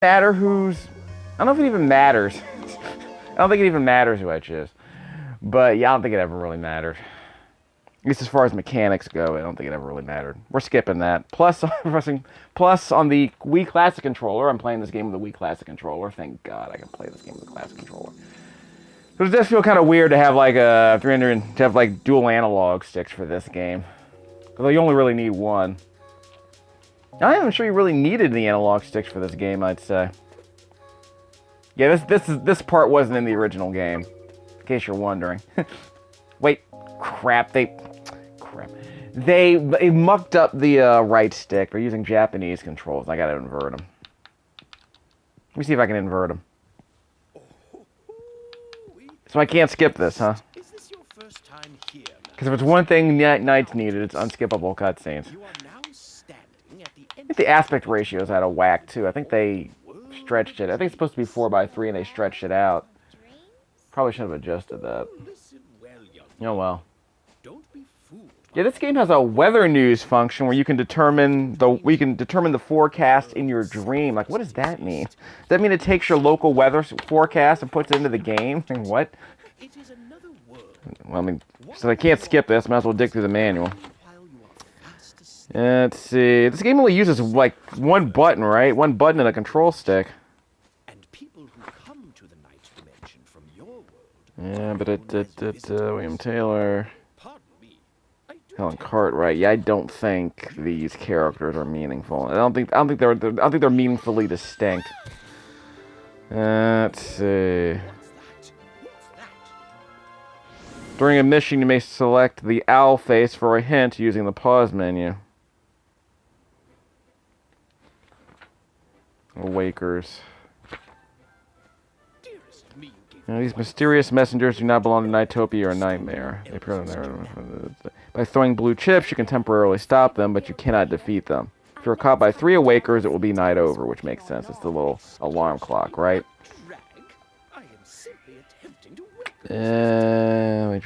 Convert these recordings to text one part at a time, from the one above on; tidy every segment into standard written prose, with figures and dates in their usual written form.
Matter who's... I don't know if it even matters. I don't think it even matters who I choose. But yeah, I don't think it ever really mattered. At least as far as mechanics go, I don't think it ever really mattered. We're skipping that. Plus, on the Wii Classic controller, I'm playing this game with the Wii Classic controller. Thank God I can play this game with the Classic controller. But it does feel kind of weird to have like a 300 to have like dual analog sticks for this game. Although you only really need one. I'm not even sure you really needed the analog sticks for this game, I'd say. Yeah, this part wasn't in the original game, in case you're wondering. Wait, crap, they mucked up the right stick. They're using Japanese controls. I gotta invert them. Let me see if I can invert them. So I can't skip this, huh? Because if it's one thing Knights needed, it's unskippable cutscenes. I think the aspect ratio is out of whack, too. I think they stretched it. I think it's supposed to be 4:3, and they stretched it out. Probably should have adjusted that. Oh, well. Yeah, this game has a weather news function where you can determine the forecast in your dream. Like, what does that mean? Does that mean it takes your local weather forecast and puts it into the game? What? Well, I mean, so I can't skip this. Might as well dig through the manual. Let's see. This game only uses like one button, right? One button and a control stick. Yeah, but William Taylor, Helen Cartwright. Yeah, I don't think these characters are meaningful. I don't think they're meaningfully distinct. Let's see. During a mission, you may select the owl face for a hint using the pause menu. Awakers. Now, these mysterious messengers do not belong to Nightopia or Nightmare. They appear by throwing blue chips, you can temporarily stop them, but you cannot defeat them. If you're caught by 3 Awakers, it will be night over, which makes sense. It's the little alarm clock, right? By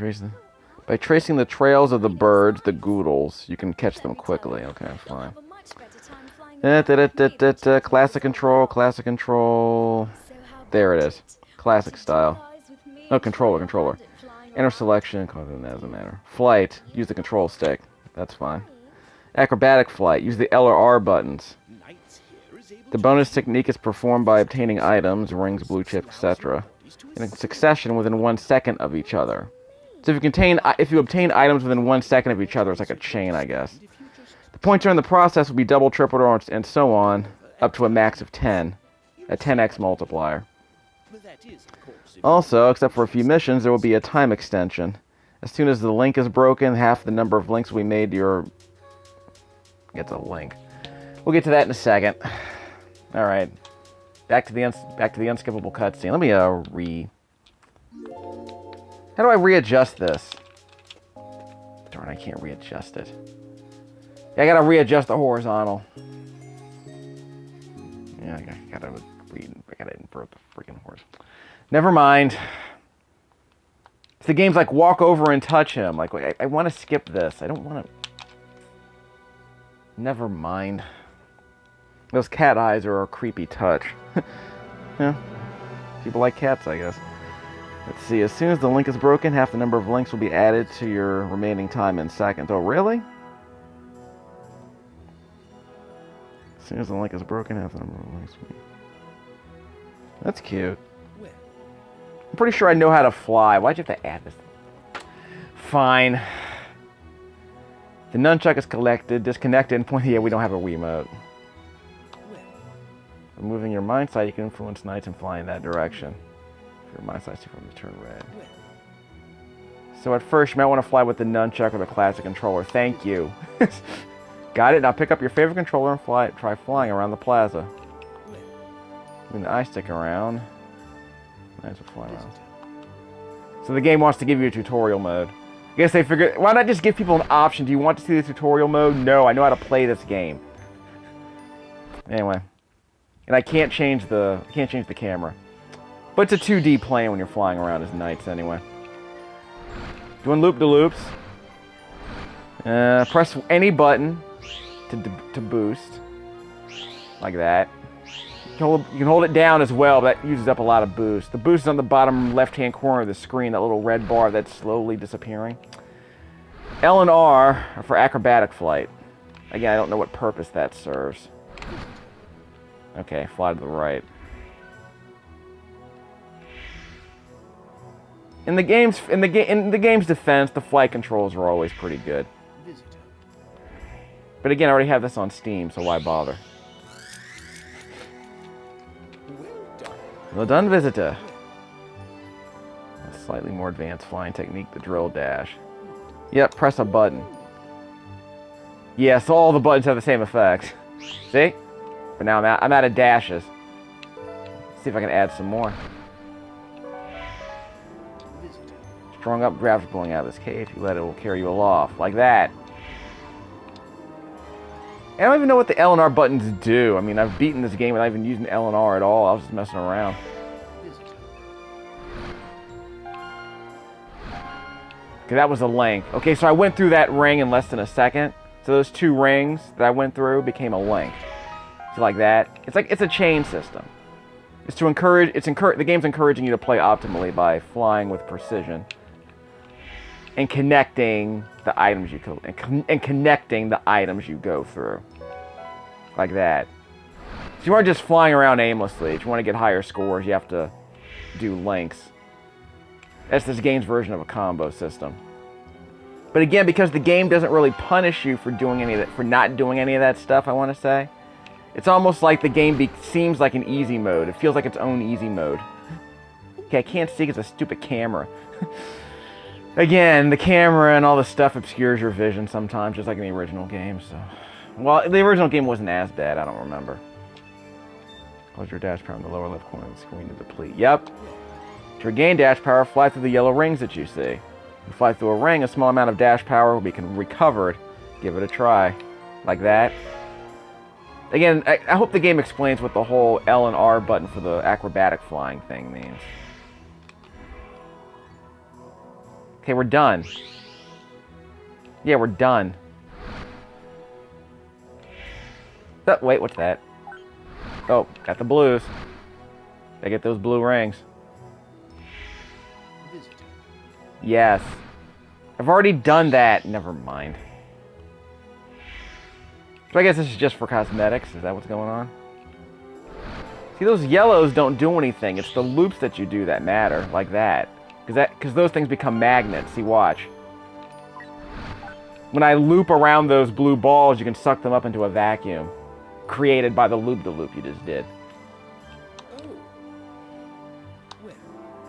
tracing the trails of the birds, the Goodles, you can catch them quickly. Okay, fine. Classic control. There it is. Classic style. No, controller. Enter selection, it doesn't matter. Flight, use the control stick. That's fine. Acrobatic flight, use the L or R buttons. The bonus technique is performed by obtaining items, rings, blue chips, etc. in succession within 1 second of each other. So if you obtain items within 1 second of each other, it's like a chain, I guess. The points during the process will be double, triple, and so on, up to a max of 10. A 10x multiplier. Also, except for a few missions, there will be a time extension. As soon as the link is broken, half the number of links we made to your... Get the link. We'll get to that in a second. Alright. Back to the unskippable cutscene. Let me, How do I readjust this? Darn, I can't readjust it. Yeah, I gotta readjust the horizontal. Yeah, I gotta invert the freaking horse. Never mind. If the game's like walk over and touch him. Like, I want to skip this. I don't want to... Never mind. Those cat eyes are a creepy touch. Yeah. People like cats, I guess. Let's see. As soon as the link is broken, half the number of links will be added to your remaining time in seconds. Oh, really? As soon as the link is broken, half the number of links will be... That's cute. I'm pretty sure I know how to fly. Why'd you have to add this? Fine. The nunchuck is disconnected, and point. Yeah, we don't have a Wiimote. Moving your mind sight, you can influence knights and fly in that direction. If your mind sight's from the turn red. So at first, you might want to fly with the nunchuck or the classic controller. Thank you. Got it? Now pick up your favorite controller and try flying around the plaza. Moving the eye stick around. Nice to fly around. So the game wants to give you a tutorial mode. I guess they figured, why not just give people an option? Do you want to see the tutorial mode? No, I know how to play this game. Anyway. And I can't change the camera. But it's a 2D plane when you're flying around as knights anyway. Doing loop-de-loops. Press any button to boost. Like that. You can hold it down as well, but that uses up a lot of boost. The boost is on the bottom left-hand corner of the screen, that little red bar that's slowly disappearing. L and R are for acrobatic flight. Again, I don't know what purpose that serves. Okay, fly to the right. In the game's defense, the flight controls are always pretty good. But again, I already have this on Steam, so why bother? Well done, visitor. A slightly more advanced flying technique, the drill dash. Yep, press a button. Yeah, so all the buttons have the same effect. See? But now I'm out of dashes. Let's see if I can add some more. Strung up draft pulling out of this cave. If you let it, will carry you aloft. Like that. I don't even know what the L and R buttons do. I mean, I've beaten this game without even using L and R at all. I was just messing around. Okay, that was a link. Okay, so I went through that ring in less than a second. So those 2 rings that I went through became a link. So like that. It's a chain system. It's to encourage. The game's encouraging you to play optimally by flying with precision and connecting the items and connecting the items you go through. Like that. So you aren't just flying around aimlessly. If you want to get higher scores, you have to do links. That's this game's version of a combo system. But again, because the game doesn't really punish you for doing any of that, for not doing any of that stuff, I want to say, it's almost like the game seems like an easy mode. It feels like its own easy mode. Okay, I can't see because it's a stupid camera. Again, the camera and all the stuff obscures your vision sometimes, just like in the original game. So, well, the original game wasn't as bad. I don't remember. Close your dash power in the lower left corner of the screen to deplete. Yep. To regain dash power, fly through the yellow rings that you see. You fly through a ring, a small amount of dash power will be recovered. Give it a try. Like that. Again, I hope the game explains what the whole L and R button for the acrobatic flying thing means. Okay, we're done. Yeah, we're done. Oh, wait, what's that? Oh, got the blues. I get those blue rings. Yes. I've already done that. Never mind. So I guess this is just for cosmetics. Is that what's going on? See, those yellows don't do anything. It's the loops that you do that matter. Like that. Because those things become magnets. See, watch. When I loop around those blue balls, you can suck them up into a vacuum created by the loop-de-loop you just did.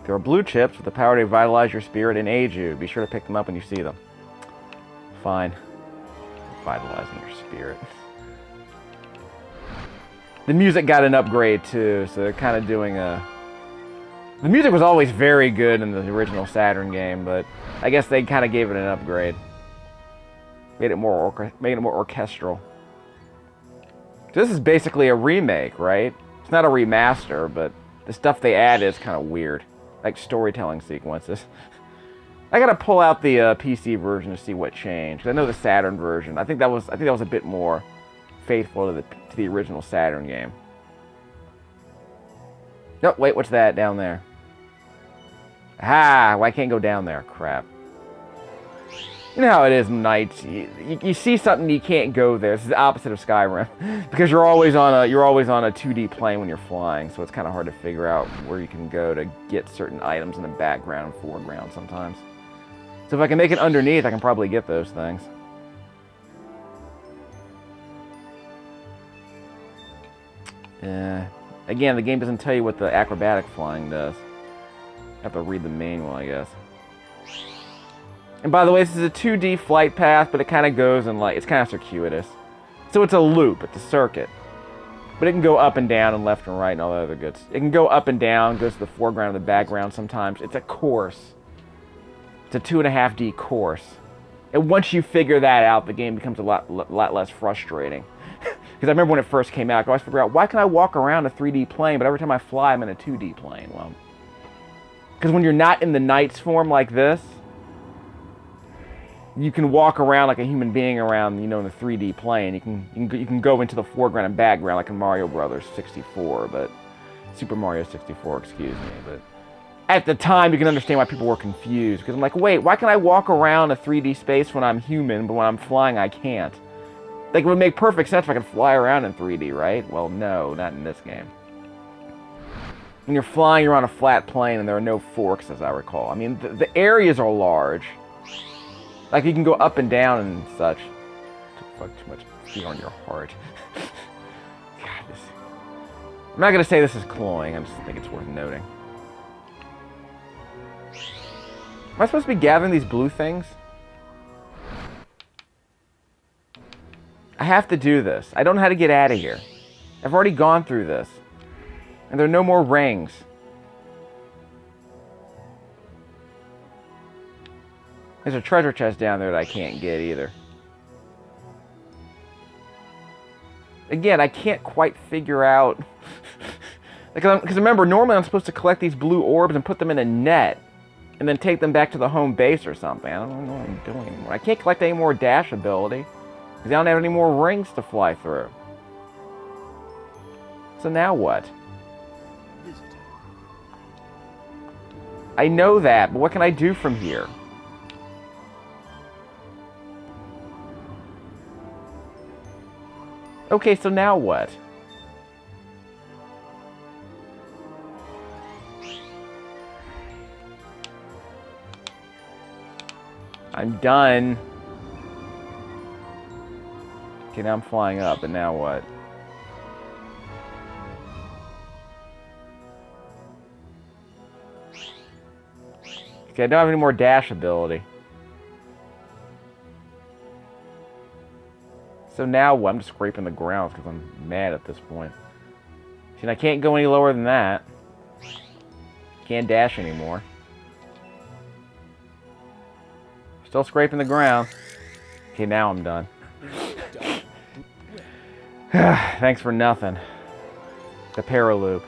There are blue chips with the power to revitalize your spirit and aid you. Be sure to pick them up when you see them. Fine. Revitalizing your spirit. The music got an upgrade too, so they're kind of doing a... The music was always very good in the original Saturn game, but I guess they kind of gave it an upgrade. Made it more orchestral. So this is basically a remake, right? It's not a remaster, but the stuff they add is kind of weird. Like storytelling sequences. I gotta pull out the PC version to see what changed. I know the Saturn version. I think that was a bit more faithful to the original Saturn game. No, wait, what's that down there? Ah, well, I can't go down there. Crap. You know how it is nights. You see something, you can't go there. This is the opposite of Skyrim, because you're always on a 2D plane when you're flying, so it's kind of hard to figure out where you can go to get certain items in the background and foreground sometimes. So if I can make it underneath, I can probably get those things. Again, the game doesn't tell you what the acrobatic flying does. I have to read the manual, I guess. And by the way, this is a 2D flight path, but it kind of goes in like, it's kind of circuitous. So it's a loop, it's a circuit. But it can go up and down and left and right and all the other goods. It can go up and down, goes to the foreground and the background sometimes. It's a course. It's a 2.5D course. And once you figure that out, the game becomes a lot less frustrating. Because I remember when it first came out, I always figure out, why can I walk around a 3D plane, but every time I fly, I'm in a 2D plane? Well, because when you're not in the Knights form like this, you can walk around like a human being around, you know, in the 3D plane. You can go into the foreground and background like in Mario Brothers 64, but Super Mario 64, excuse me. But at the time, you can understand why people were confused, because I'm like, wait, why can I walk around a 3D space when I'm human, but when I'm flying, I can't? Like, it would make perfect sense if I could fly around in 3D, right? Well, no, not in this game. When you're flying, you're on a flat plane, and there are no forks, as I recall. I mean, the areas are large. Like, you can go up and down and such. Fuck, too much fear on your heart. God, this... I'm not going to say this is cloying. I just think it's worth noting. Am I supposed to be gathering these blue things? I have to do this. I don't know how to get out of here. I've already gone through this. And there are no more rings. There's a treasure chest down there that I can't get either. Again, I can't quite figure out... Because remember, normally I'm supposed to collect these blue orbs and put them in a net. And then take them back to the home base or something. I don't know what I'm doing anymore. I can't collect any more dash ability. Because I don't have any more rings to fly through. So now what? I know that, but what can I do from here? Okay, so now what? I'm done. Okay, now I'm flying up, and now what? Okay, I don't have any more dash ability. So now what? I'm just scraping the ground because I'm mad at this point. See, and I can't go any lower than that. Can't dash anymore. Still scraping the ground. Okay, now I'm done. Thanks for nothing. The paraloop.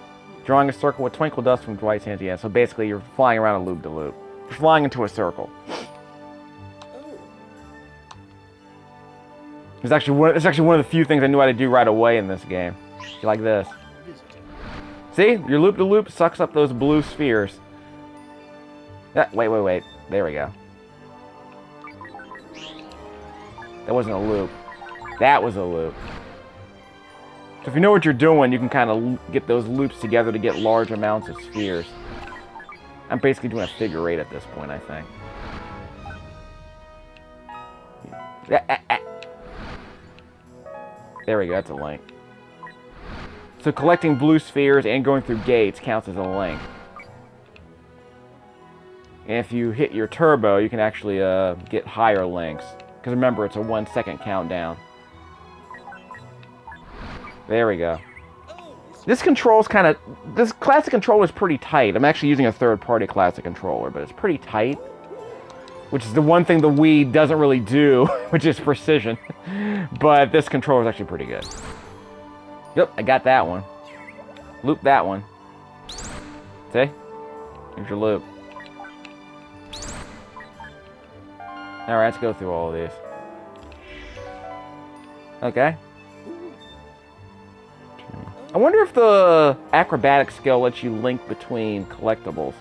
Drawing a circle with twinkle dust from Dwight's hands. Yeah, so basically you're flying around a loop-de-loop. You're flying into a circle. It's actually one of the few things I knew how to do right away in this game. Like this. See? Your loop-de-loop sucks up those blue spheres. Wait. There we go. That wasn't a loop. That was a loop. So if you know what you're doing, you can kind of get those loops together to get large amounts of spheres. I'm basically doing a figure eight at this point, I think. There we go, that's a link. So collecting blue spheres and going through gates counts as a link. And if you hit your turbo, you can actually get higher links. Because remember, it's a 1 second countdown. There we go. This control's kind of... This classic controller is pretty tight. I'm actually using a third-party classic controller, but it's pretty tight. Which is the one thing the Wii doesn't really do, which is precision. But this controller is actually pretty good. Yep, I got that one. Loop that one. See? Here's your loop. Alright, let's go through all of these. Okay. I wonder if the acrobatic skill lets you link between collectibles.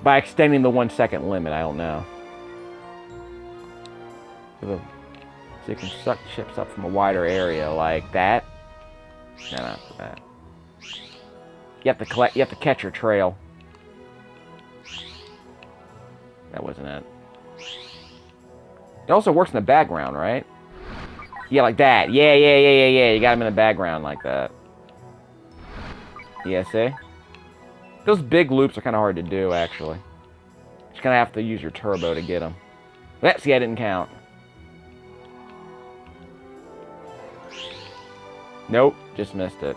By extending the 1 second limit, I don't know. So you can suck chips up from a wider area like that. No, not that. You have to catch your trail. That wasn't it. It also works in the background, right? Yeah, like that. Yeah. You got him in the background like that. Yeah, see? Those big loops are kind of hard to do, actually. Just kind of have to use your turbo to get them. See, I didn't count. Nope, just missed it.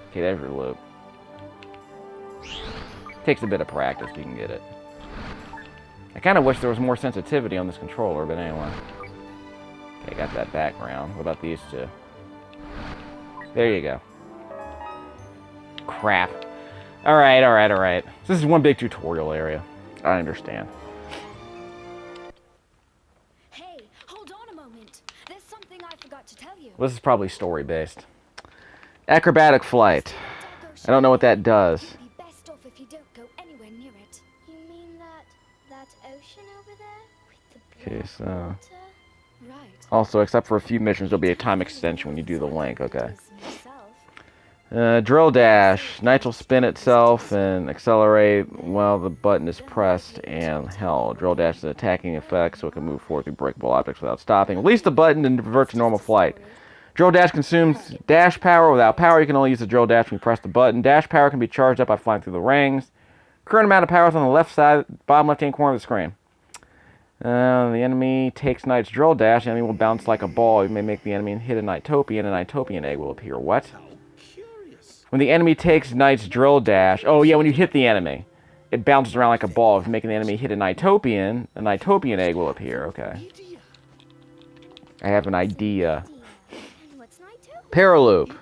Okay, there's your loop. Takes a bit of practice, you can get it. I kind of wish there was more sensitivity on this controller, but anyway. Okay, got that background. What about these two? There you go. Crap. Alright. This is one big tutorial area. I understand. Well, this is probably story-based. Acrobatic flight. I don't know what that does. You'd be best off if you don't go anywhere near it. You mean that ocean over there? With the Okay, so... water? Right. Also, except for a few missions, there'll be a time extension when you do the link. Okay. Drill dash. Knights will spin itself and accelerate while the button is pressed and held. Drill dash is an attacking effect, so it can move forward through breakable objects without stopping. Release the button and revert to normal flight. Drill dash consumes dash power. Without power, you can only use the drill dash when you press the button. Dash power can be charged up by flying through the rings. Current amount of power is on the left side, bottom left-hand corner of the screen. The enemy takes Knight's drill dash. The enemy will bounce like a ball. You may make the enemy hit a Knightopian. A Knightopian egg will appear. What? When the enemy takes Knight's drill dash... Oh, yeah, when you hit the enemy, it bounces around like a ball. If you're making the enemy hit a Knightopian egg will appear. Okay. I have an idea. Paraloop.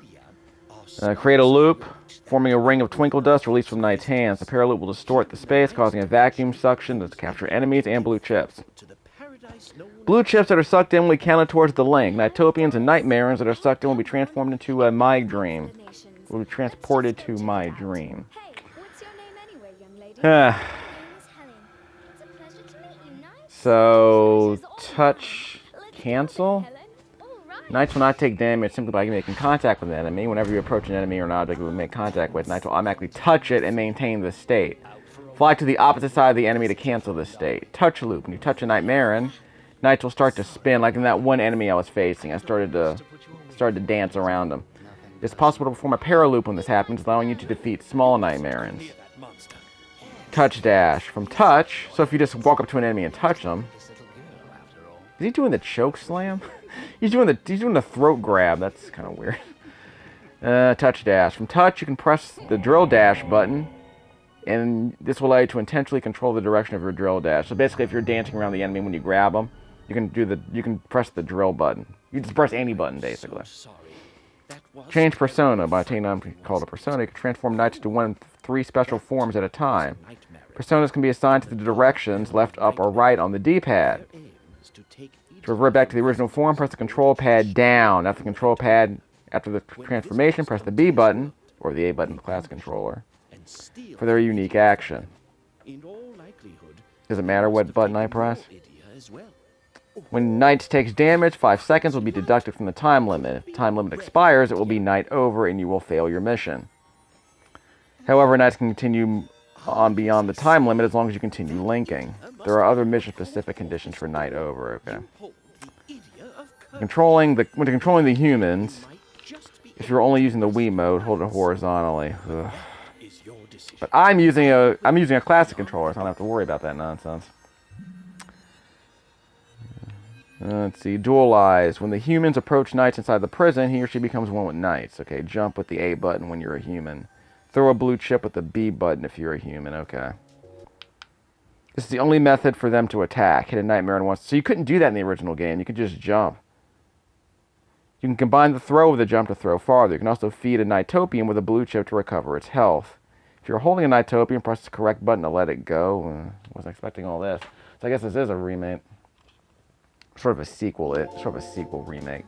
Create a loop, forming a ring of twinkle dust released from Knight's hands. The paraloop will distort the space, causing a vacuum suction to capture enemies and blue chips. Blue chips that are sucked in will be counted towards the link. Knightopians and Nightmarons that are sucked in will be transformed into a My Dream. Will be transported to My Dream. Hey, what's your name anyway, young lady? My name is Helen. It's a pleasure to meet you, Knight. So, touch, cancel? Helen. All right. Knights will not take damage simply by making contact with an enemy. Whenever you approach an enemy or an object you will make contact with, Knights will automatically touch it and maintain the state. Fly to the opposite side of the enemy to cancel this state. Touch loop. When you touch a Nightmaron, Knights will start to spin, like in that one enemy I was facing. I started to dance around them. It's possible to perform a paraloop when this happens, allowing you to defeat small Nightmarons. Touch dash. From touch, so if you just walk up to an enemy and touch them... Is he doing the choke slam? he's doing the throat grab. That's kind of weird. Touch dash. From touch, you can press the drill dash button, and this will allow you to intentionally control the direction of your drill dash. So basically, if you're dancing around the enemy when you grab them, you can press the drill button. You just press any button, basically. Change persona. By obtaining an item called a persona, you can transform Knights to one of 3 special forms at a time. Personas can be assigned to the directions left, up, or right on the D-pad. To revert back to the original form, press the control pad down. After the transformation, press the B button, or the A button of the class controller, for their unique action. Does it matter what button I press? When Knight takes damage, 5 seconds will be deducted from the time limit. If the time limit expires, it will be night over and you will fail your mission. However, Knights can continue on beyond the time limit as long as you continue linking. There are other mission-specific conditions for night over, okay. When controlling the humans, if you're only using the Wii mode, hold it horizontally. Ugh. But I'm using a classic controller, so I don't have to worry about that nonsense. Let's see, dualize. When the humans approach Knights inside the prison, he or she becomes one with Knights. Okay, jump with the A button when you're a human. Throw a blue chip with the B button if you're a human. Okay. This is the only method for them to attack. Hit a Nightmare once. So you couldn't do that in the original game. You could just jump. You can combine the throw with the jump to throw farther. You can also feed a Knightopian with a blue chip to recover its health. If you're holding a Knightopian, press the correct button to let it go. Wasn't expecting all this. So I guess this is a remake. Sort of a sequel remake.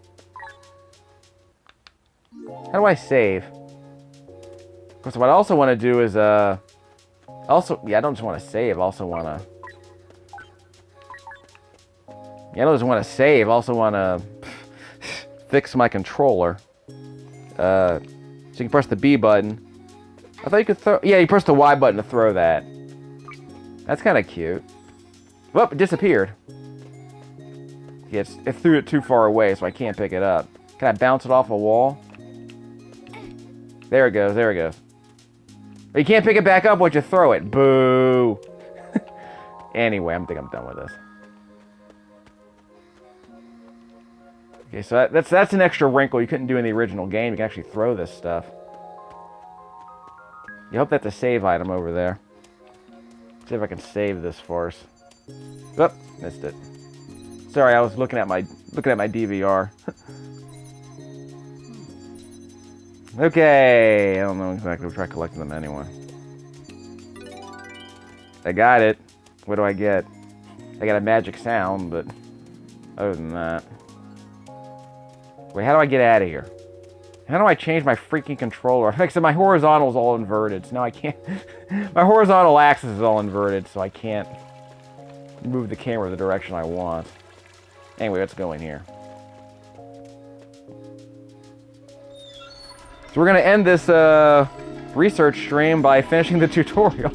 How do I save? Because what I also want to do is, I don't just want to save, I also want to... I don't just want to save, I also want to fix my controller. So you can press the B button. I thought you could throw... Yeah, you press the Y button to throw that. That's kind of cute. Whoop, it disappeared. Yeah, it threw it too far away, so I can't pick it up. Can I bounce it off a wall? There it goes, there it goes. But you can't pick it back up once you throw it. Boo! Anyway, I think I'm done with this. Okay, so that's an extra wrinkle you couldn't do in the original game. You can actually throw this stuff. You hope that's a save item over there. See if I can save this farce. Oop, missed it. Sorry, I was looking at my DVR. Okay, I don't know exactly. We'll try collecting them anyway. I got it. What do I get? I got a magic sound, but other than that, Wait, how do I get out of here? How do I change my freaking controller? Like I said, my horizontal is all inverted, so now I can't... my horizontal axis is all inverted, so I can't move the camera the direction I want. Anyway, let's go in here. So we're going to end this research stream by finishing the tutorial.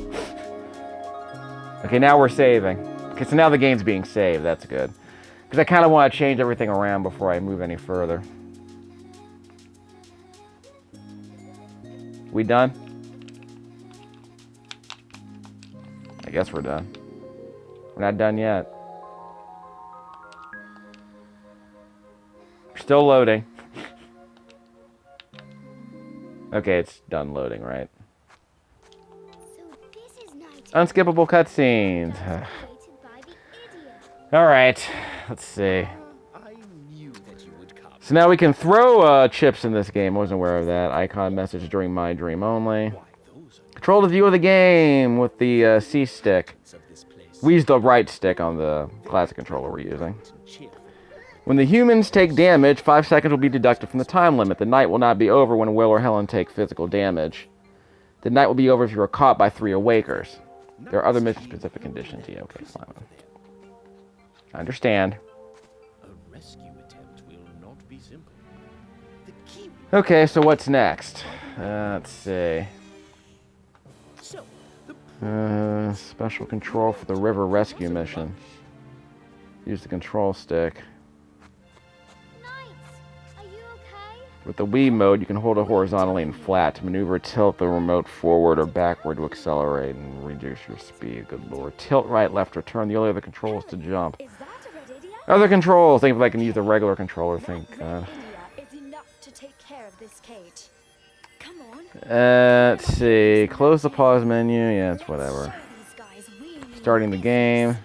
Okay, now we're saving. Okay, so now the game's being saved. That's good. Because I kind of want to change everything around before I move any further. We done? I guess we're done. We're not done yet. We're still loading. Okay, it's done loading, right? So this is night. Unskippable cutscenes. Alright, let's see. So now we can throw chips in this game. I wasn't aware of that. Icon message during my dream only. Control the view of the game with the C stick. We use the right stick on the classic controller we're using. When the humans take damage, 5 seconds will be deducted from the time limit. The night will not be over when Will or Helen take physical damage. The night will be over if you are caught by 3 awakers. There are other mission-specific conditions. Yeah, okay, fine. I understand. Okay, so what's next? Let's see. Special control for the river rescue mission. Use the control stick. Are you okay? With the Wii mode, you can hold it horizontally and flat to maneuver, tilt the remote forward or backward to accelerate and reduce your speed. Good lord. Tilt right, left, or turn. The only other controls to jump. Is that a red idiot? Other controls. Think if I can use the regular controller. Thank God. Is enough to take care of this cage. Come on. Let's see. Close the pause menu. Yeah, it's whatever. Starting the game.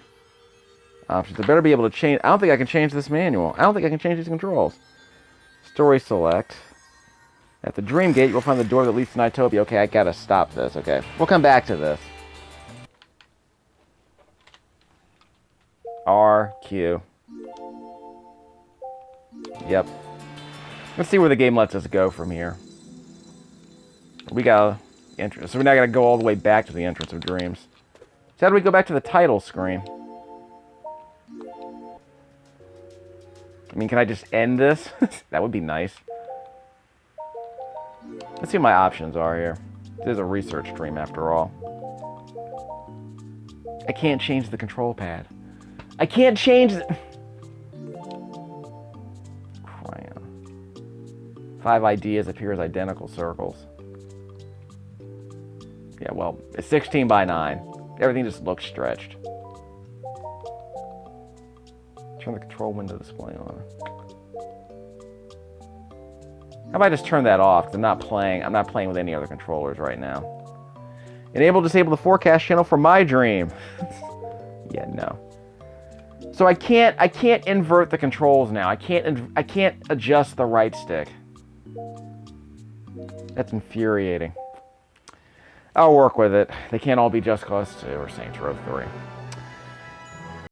Options. I better be able to change. I don't think I can change this manual. I don't think I can change these controls. Story select. At the Dream Gate, you'll find the door that leads to Nightopia. Okay, I gotta stop this. Okay, we'll come back to this. RQ. Yep. Let's see where the game lets us go from here. We got entrance. So we're not gonna go all the way back to the entrance of dreams. So how do we go back to the title screen? I mean, can I just end this? That would be nice. Let's see what my options are here. This is a research stream after all. I can't change the control pad. I can't change it. Crayon. 5 ideas appear as identical circles. Yeah, well, it's 16 by 9. Everything just looks stretched. Turn the control window display on. How about I just turn that off? Because I'm not playing with any other controllers right now. Enable, disable the forecast channel for my dream. Yeah, no. So I can't invert the controls now. I can't adjust the right stick. That's infuriating. I'll work with it. They can't all be Just Cause 2 or Saints Row 3.